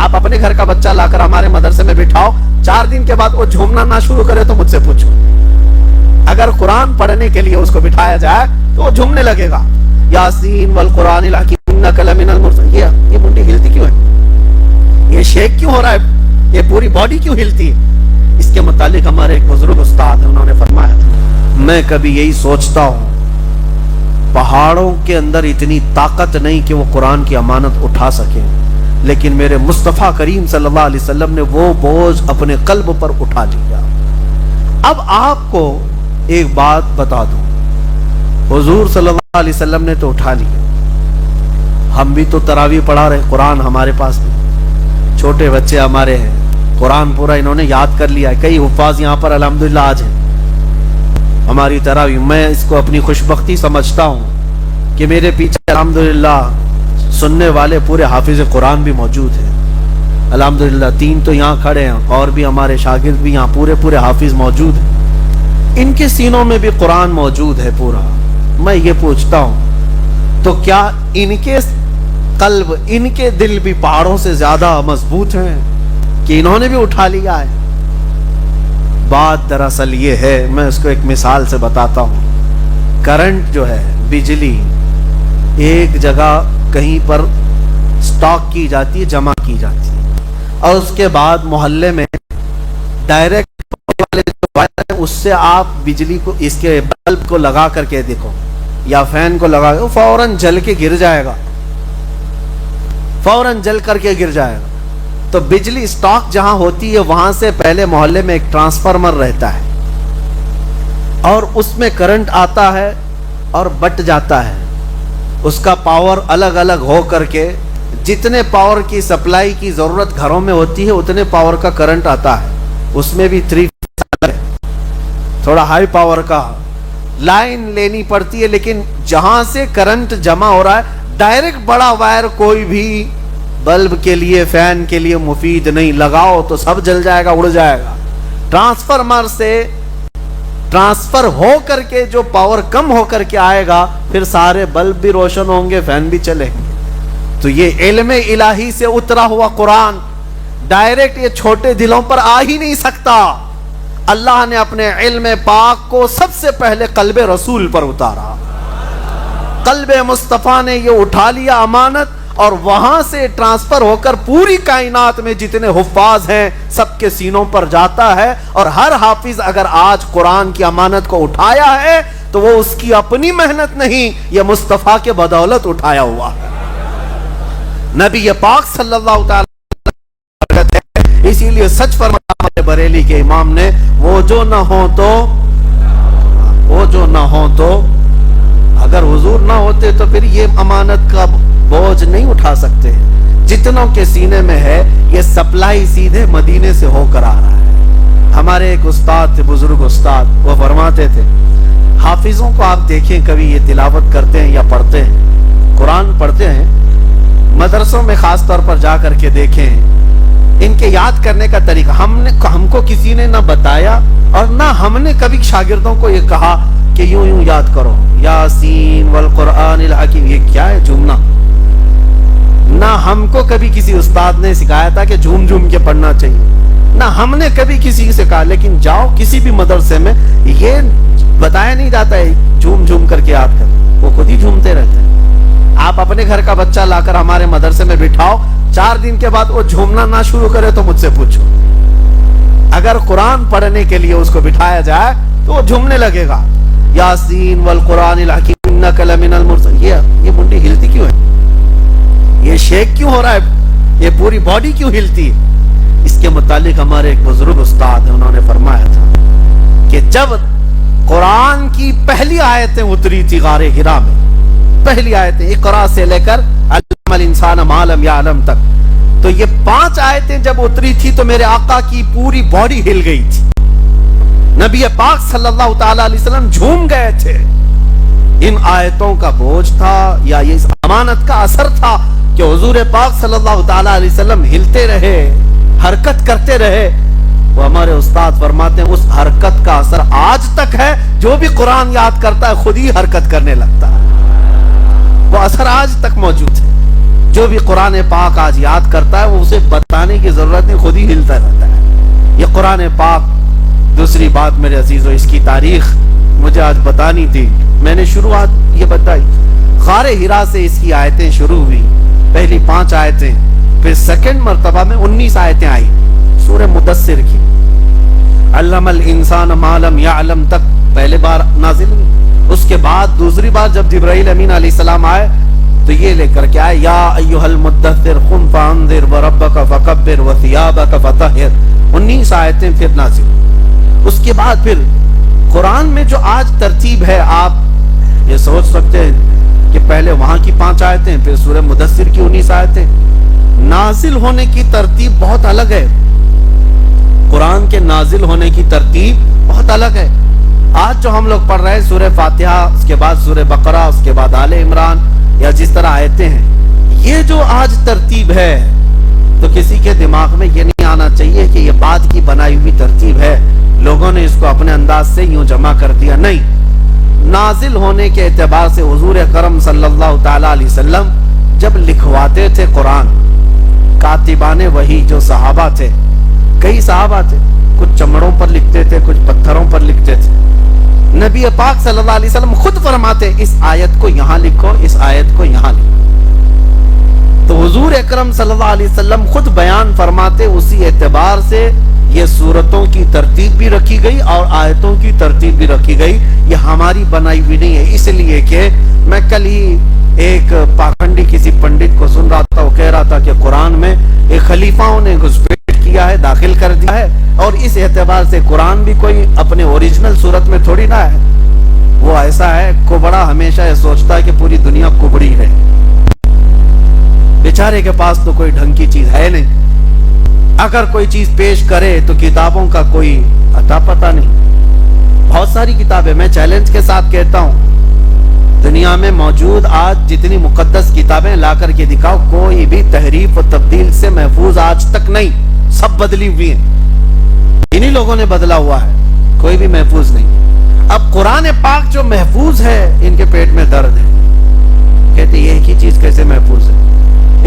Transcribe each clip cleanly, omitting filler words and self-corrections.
آپ اپنے گھر کا بچہ لا کر ہمارے مدرسے میں بٹھاؤ, 4 دن کے بعد وہ جھومنا نہ شروع کرے تو مجھ سے پوچھو. اگر قرآن پڑھنے کے لیے اس کو بٹھایا جائے تو وہ جھومنے لگے گا. یاسین والقرآن الحکیم انک لمن المرسلین. یہ منڈی ہلتی کیوں ہے؟ یہ شیک کیوں ہو رہا ہے؟ یہ پوری باڈی کیوں ہلتی ہے؟ اس کے متعلق ہمارے ایک بزرگ استاد ہیں, انہوں نے فرمایا تھا, میں کبھی یہی سوچتا ہوں پہاڑوں کے اندر اتنی طاقت نہیں کہ وہ قرآن کی امانت اٹھا سکیں, لیکن میرے مصطفیٰ کریم صلی اللہ علیہ وسلم نے وہ بوجھ اپنے قلب پر اٹھا لیا. اب آپ کو ایک بات بتا دوں, حضور صلی اللہ علیہ وسلم نے تو اٹھا لیا, ہم بھی تو تراویح پڑھا رہے, قرآن ہمارے پاس بھی, چھوٹے بچے ہمارے ہیں, قرآن پورا انہوں نے یاد کر لیا ہے, کئی حفاظ یہاں پر الحمدللہ آج ہیں. ہماری تراویح, میں اس کو اپنی خوشبختی سمجھتا ہوں کہ میرے پیچھے الحمدللہ سننے والے پورے حافظ قرآن بھی موجود ہیں الحمدللہ. 3 تو یہاں کھڑے ہیں, اور بھی ہمارے شاگرد بھی یہاں پورے حافظ موجود ہیں. ان کے سینوں میں بھی قرآن موجود ہے پورا. میں یہ پوچھتا ہوں تو کیا ان کے قلب, ان کے دل بھی پہاڑوں سے زیادہ مضبوط ہیں کہ انہوں نے بھی اٹھا لیا ہے؟ بات دراصل یہ ہے, میں اس کو ایک مثال سے بتاتا ہوں. کرنٹ جو ہے, بجلی ایک جگہ کہیں پر سٹاک کی جاتی ہے, جمع کی جاتی ہے, اور اس کے بعد محلے میں ڈائریکٹ والے جو وائر ہے اس سے آپ بجلی کو, اس کے بلب کو لگا کر کے دیکھو یا فین کو لگا کے, فوراً جل کے گر جائے گا, فوراً جل کر کے گر جائے گا. تو بجلی سٹاک جہاں ہوتی ہے وہاں سے پہلے محلے میں ایک ٹرانسفارمر رہتا ہے, اور اس میں کرنٹ آتا ہے اور بٹ جاتا ہے. اس کا پاور الگ الگ ہو کر کے, جتنے پاور کی سپلائی کی ضرورت گھروں میں ہوتی ہے اتنے پاور کا کرنٹ آتا ہے. اس میں بھی 3 فیز ہے, تھوڑا ہائی پاور کا لائن لینی پڑتی ہے, لیکن جہاں سے کرنٹ جمع ہو رہا ہے ڈائریکٹ بڑا وائر کوئی بھی بلب کے لیے, فین کے لیے مفید نہیں. لگاؤ تو سب جل جائے گا, اڑ جائے گا. ٹرانسفارمر سے ٹرانسفر ہو کر کے جو پاور کم ہو کر کے آئے گا, پھر سارے بلب بھی روشن ہوں گے, فین بھی چلیں گے. تو یہ علم الہی سے اترا ہوا قرآن ڈائریکٹ یہ چھوٹے دلوں پر آ ہی نہیں سکتا. اللہ نے اپنے علم پاک کو سب سے پہلے قلب رسول پر اتارا. قلب مصطفیٰ نے یہ اٹھا لیا امانت, اور وہاں سے ٹرانسفر ہو کر پوری کائنات میں جتنے حفاظ ہیں سب کے سینوں پر جاتا ہے. اور ہر حافظ اگر آج قرآن کی امانت کو اٹھایا ہے تو وہ اس کی اپنی محنت نہیں, یہ مصطفیٰ کے بدولت اٹھایا ہوا ہے. نبی پاک صلی اللہ تعالی ہے, اسی لیے سچ فرمایا بریلی کے امام نے, وہ جو نہ ہو تو اگر حضور نہ ہوتے تو پھر یہ امانت کا بوجھ نہیں اٹھا سکتے. جتنوں کے سینے میں ہے یہ سپلائی سیدھے مدینے سے ہو کر آ رہا ہے. ہمارے ایک استاد تھے, بزرگ استاد, وہ فرماتے تھے حافظوں کو آپ دیکھیں کبھی یہ تلاوت کرتے ہیں یا پڑھتے ہیں, قرآن پڑھتے ہیں, مدرسوں میں خاص طور پر جا کر کے دیکھیں ان کے یاد کرنے کا طریقہ. ہم کو کسی نے نہ بتایا اور نہ ہم نے کبھی شاگردوں کو یہ کہا کہ یوں یاد کرو, یاسین والقرآن الحکیم. یہ کیا ہے جھومنا؟ نہ ہم کو کبھی کسی استاد نے سکھایا تھا کہ جھوم جھوم کے پڑھنا چاہیے, نہ ہم نے کبھی کسی سے کہا. لیکن جاؤ کسی بھی مدرسے میں یہ بتایا نہیں جاتا ہے جھوم جھوم کر کے یاد کر, وہ خود ہی جھومتے رہتے ہیں. آپ اپنے گھر کا بچہ لا کر ہمارے مدرسے میں بٹھاؤ, 4 دن کے بعد وہ جھومنا نہ شروع کرے تو مجھ سے پوچھو. اگر قرآن پڑھنے کے لیے اس کو بٹھایا جائے تو وہ جھومنے لگے گا. یاسین والقرآن الحکیم انک لمن المرسلین. یہ منڈی ہلتی کیوں ہے؟ یہ شیک کیوں ہو رہا ہے؟ یہ پوری باڈی کیوں ہلتی ہے؟ اس کے متعلق ہمارے ایک بزرگ استاد ہیں, انہوں نے فرمایا تھا کہ جب قرآن کی پہلی آیتیں اتری تھی غار حرا میں, پہلی آیتیں اقرا سے لے کر علم الانسان ما لم یعلم تک, تو یہ 5 آیتیں جب اتری تھی تو میرے آقا کی پوری باڈی ہل گئی تھی. نبی پاک صلی اللہ تعالی علیہ وسلم جھوم گئے تھے. ان آیتوں کا بوجھ تھا یا یہ اس امانت کا اثر تھا کہ حضور پاک صلی اللہ تعالی علیہ وسلم ہلتے رہے, حرکت کرتے رہے. وہ ہمارے استاد فرماتے ہیں اس حرکت کا اثر آج تک ہے. جو بھی قرآن یاد کرتا ہے خود ہی حرکت کرنے لگتا ہے, وہ اثر آج تک موجود ہے. جو بھی قرآن پاک آج یاد کرتا ہے وہ اسے بتانے ہلانے کی ضرورت نہیں، خود ہی ہلتا رہتا ہے۔ یہ قرآن پاک۔ دوسری بات میرے عزیزو، اس کی تاریخ مجھے آج بتانی تھی، میں نے شروعات یہ بتائی۔ غار حرا سے اس کی آیتیں شروع ہوئی، پہلی 5 آیتیں، پھر سیکنڈ مرتبہ میں 19 آیتیں آئی سورہ مدثر کی۔ علم الانسان ما لم یعلم تک پہلے بار نازل ہوئی، اس کے بعد دوسری بار جب جبرائیل امین علیہ السلام آئے تو یہ لے کر کے آئے، یا ایھا المدثر قم فانذر وربک فکبر وثیابک فطہر، 19 آیتیں پھر نازل۔ اس کے بعد پھر قرآن میں جو آج ترتیب ہے، آپ یہ سوچ سکتے ہیں کہ پہلے وہاں کی 5 آیتیں، پھر سورہ مدثر کی 19 آیتیں، نازل ہونے کی ترتیب بہت الگ ہے۔ قرآن کے نازل ہونے کی ترتیب بہت الگ ہے۔ آج جو ہم لوگ پڑھ رہے ہیں سورہ فاتحہ، اس کے بعد سورہ بقرہ، اس کے بعد آل عمران، یا جس طرح آیتیں ہیں، یہ جو آج ترتیب ہے تو کسی کے دماغ میں یہ نہیں آنا چاہیے کہ یہ بعد کی بنائی ہوئی ترتیب ہے، لوگوں نے اس کو اپنے انداز سے یوں جمع کر دیا۔ نہیں، نازل ہونے کے اعتبار سے حضور اکرم صلی اللہ تعالی علیہ وسلم جب لکھواتے تھے قرآن، کاتبان وحی جو صحابہ تھے، کئی صحابہ تھے، کچھ چمڑوں پر لکھتے تھے، کچھ پتھروں پر لکھتے تھے۔ نبی پاک صلی اللہ علیہ وسلم خود فرماتے اس آیت کو یہاں لکھو، اس آیت کو یہاں لکھو۔ تو حضور اکرم صلی اللہ علیہ وسلم خود بیان فرماتے، اسی اعتبار سے یہ سورتوں کی ترتیب بھی رکھی گئی اور آیتوں کی ترتیب بھی رکھی گئی، یہ ہماری بنائی ہوئی نہیں ہے۔ اس لیے کہ میں کل ہی ایک پاکھنڈی کسی پنڈت کو سن رہا تھا، وہ کہہ رہا تھا کہ قرآن میں ایک خلیفاؤں نے گھسپیٹ کیا ہے، داخل کر دیا ہے، اور اس اعتبار سے قرآن بھی کوئی اپنے اوریجنل صورت میں تھوڑی نہ ہے، وہ ایسا ہے کبڑا ہمیشہ یہ سوچتا ہے کہ پوری دنیا کبڑی ہے، بیچارے کے پاس تو کوئی ڈھنگ کی چیز ہے نہیں، اگر کوئی چیز پیش کرے تو کتابوں کا کوئی اتا پتہ نہیں۔ بہت ساری کتابیں، میں چیلنج کے ساتھ کہتا ہوں، دنیا میں موجود آج جتنی مقدس کتابیں لا کر کے دکھاؤ، کوئی بھی تحریف و تبدیل سے محفوظ آج تک نہیں، سب بدلی ہوئی ہیں، انہی لوگوں نے بدلا ہوا ہے، کوئی بھی محفوظ نہیں۔ اب قرآن پاک جو محفوظ ہے، ان کے پیٹ میں درد ہے، کہتے یہ ایک ہی چیز کیسے محفوظ ہے؟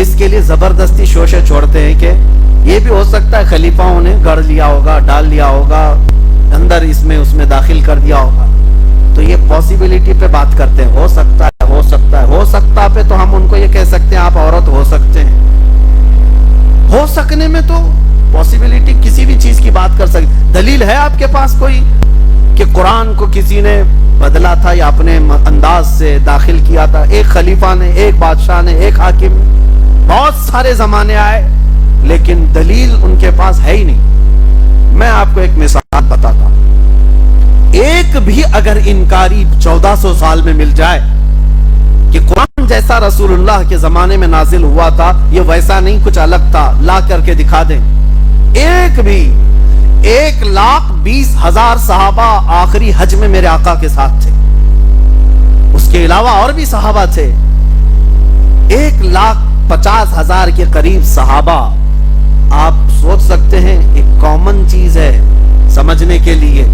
اس کے لیے زبردستی شوشے چھوڑتے ہیں کہ یہ بھی ہو سکتا ہے خلیفاؤں نے گڑھ لیا ہوگا، ڈال لیا ہوگا اندر، اس میں داخل کر دیا ہوگا، تو یہ پوسیبلیٹی پہ بات کرتے ہیں، ہو سکتا ہے، ہو سکتا ہے، ہو سکتا پہ تو ہم ان کو یہ کہہ سکتے ہیں آپ عورت ہو سکتے ہیں، ہو سکنے میں تو پوسیبلیٹی کسی بھی چیز کی بات کر سکتے۔ دلیل ہے آپ کے پاس کوئی کہ قرآن کو کسی نے بدلا تھا یا اپنے انداز سے داخل کیا تھا؟ ایک خلیفہ نے، ایک بادشاہ نے، ایک حاکم نے، بہت سارے زمانے آئے لیکن دلیل ان کے پاس ہے ہی نہیں۔ میں آپ کو ایک مثال بتاتا ہوں، ایک بھی اگر انکاری 1400 سال میں مل جائے کہ قرآن جیسا رسول اللہ کے زمانے میں نازل ہوا تھا، یہ ویسا نہیں کچھ الگ تھا، لا کر کے دکھا دیں، ایک بھی 1,20,000 صحابہ آخری حج میں میرے آقا کے ساتھ تھے، اس کے علاوہ اور بھی صحابہ تھے، 1,50,000 کے قریب صحابہ۔ آپ سوچ سکتے ہیں ایک کامن چیز ہے سمجھنے کے لیے،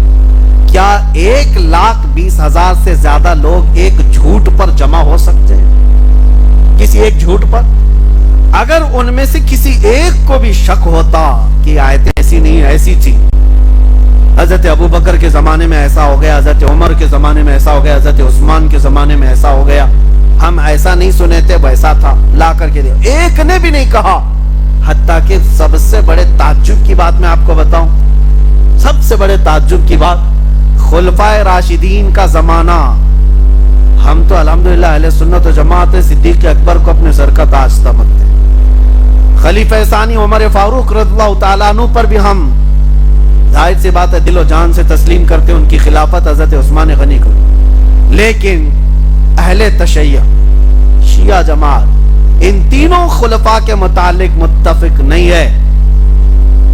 کیا 1,20,000 سے زیادہ لوگ ایک جھوٹ پر جمع ہو سکتے ہیں؟ کسی ایک جھوٹ پر؟ اگر ان میں سے کسی ایک کو بھی شک ہوتا کہ آیتیں ایسی نہیں ایسی تھی، حضرت ابو بکر کے زمانے میں ایسا ہو گیا، حضرت عمر کے زمانے میں ایسا ہو گیا، حضرت عثمان کے زمانے میں ایسا ہو گیا، ہم ایسا نہیں سنے تھے، ویسا تھا، لا کر کے دیا، ایک نے بھی نہیں کہا۔ حتیٰ کہ سب سے بڑے تعجب کی بات میں آپ کو بتاؤں، سب سے بڑے تعجب کی بات، خلفائے راشدین کا زمانہ، ہم تو الحمدللہ اہل سنت و جماعت صدیق اکبر کو اپنے سر کا تاج سمجھتے ہیں، خلیفہ ثانی عمر فاروق رضی اللہ تعالیٰ عنہ پر بھی ہم ظاہر سی بات ہے دل و جان سے تسلیم کرتے ہیں، ان کی خلافت حضرت عثمان غنی کو، لیکن اہل تشیع، شیعہ جماعت، ان تینوں خلفاء کے متعلق متفق نہیں ہے۔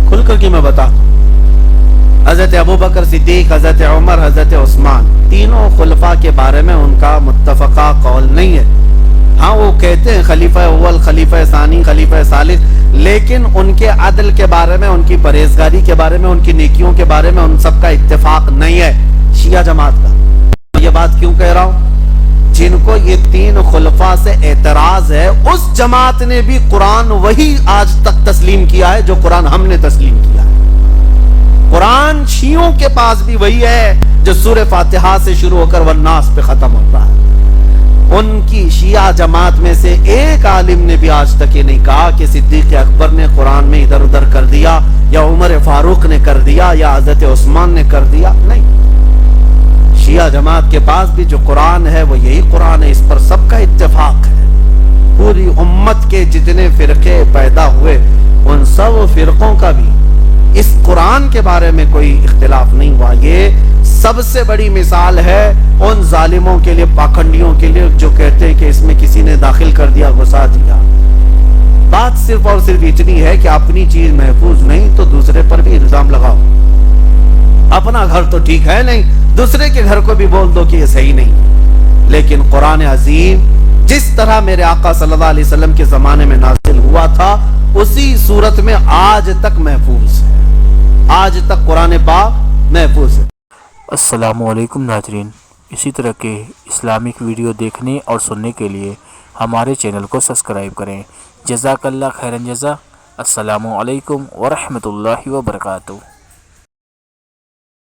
کھل کر کے میں بتاتا ہوں، حضرت ابو بکر صدیق، حضرت عمر، حضرت عثمان، تینوں خلفاء کے بارے میں ان کا متفقہ قول نہیں ہے۔ ہاں وہ کہتے ہیں خلیفہ اول، خلیفہ ثانی، خلیفہ ثالث، لیکن ان کے عدل کے بارے میں، ان کی پرہیزگاری کے بارے میں، ان کی نیکیوں کے بارے میں ان سب کا اتفاق نہیں ہے شیعہ جماعت کا۔ یہ بات کیوں کہہ رہا ہوں؟ جن کو یہ 3 خلفاء سے اعتراض ہے، اس جماعت نے بھی قرآن وہی آج تک تسلیم کیا ہے جو قرآن ہم نے تسلیم کیا ہے۔ قرآن شیعوں کے پاس بھی وہی ہے جو سورہ فاتحہ سے شروع ہو کر والناس پہ ختم ہوتا ہے۔ ان کی شیعہ جماعت میں سے ایک عالم نے بھی آج تک یہ نہیں کہا کہ صدیق اکبر نے قرآن میں ادھر ادھر کر دیا، یا عمر فاروق نے کر دیا، یا حضرت عثمان نے کر دیا۔ نہیں، شیعہ جماعت کے پاس بھی جو قرآن ہے وہ یہی قرآن ہے، اس پر سب کا اتفاق ہے۔ پوری امت کے جتنے فرقے پیدا ہوئے ان سب فرقوں کا بھی اس قرآن کے بارے میں کوئی اختلاف نہیں ہوا۔ یہ سب سے بڑی مثال ہے ان ظالموں کے لیے، پاکھنڈیوں کے لیے، جو کہتے ہیں کہ اس میں کسی نے داخل کر دیا، گھسا دیا۔ بات صرف اور صرف اتنی ہے کہ اپنی چیز محفوظ نہیں تو دوسرے پر بھی الزام لگاؤ۔ اپنا گھر تو ٹھیک ہے نہیں، دوسرے کے گھر کو بھی بول دو کہ یہ صحیح نہیں۔ لیکن قرآن عظیم جس طرح میرے آقا صلی اللہ علیہ وسلم کے زمانے میں نازل ہوا تھا اسی صورت میں آج تک محفوظ ہے، آج تک قرآن پاک محفوظ ہے۔ السلام علیکم ناظرین، اسی طرح کے اسلامک ویڈیو دیکھنے اور سننے کے لیے ہمارے چینل کو سبسکرائب کریں۔ جزاک اللہ خیرن جزا۔ السلام علیکم ورحمۃ اللہ وبرکاتہ۔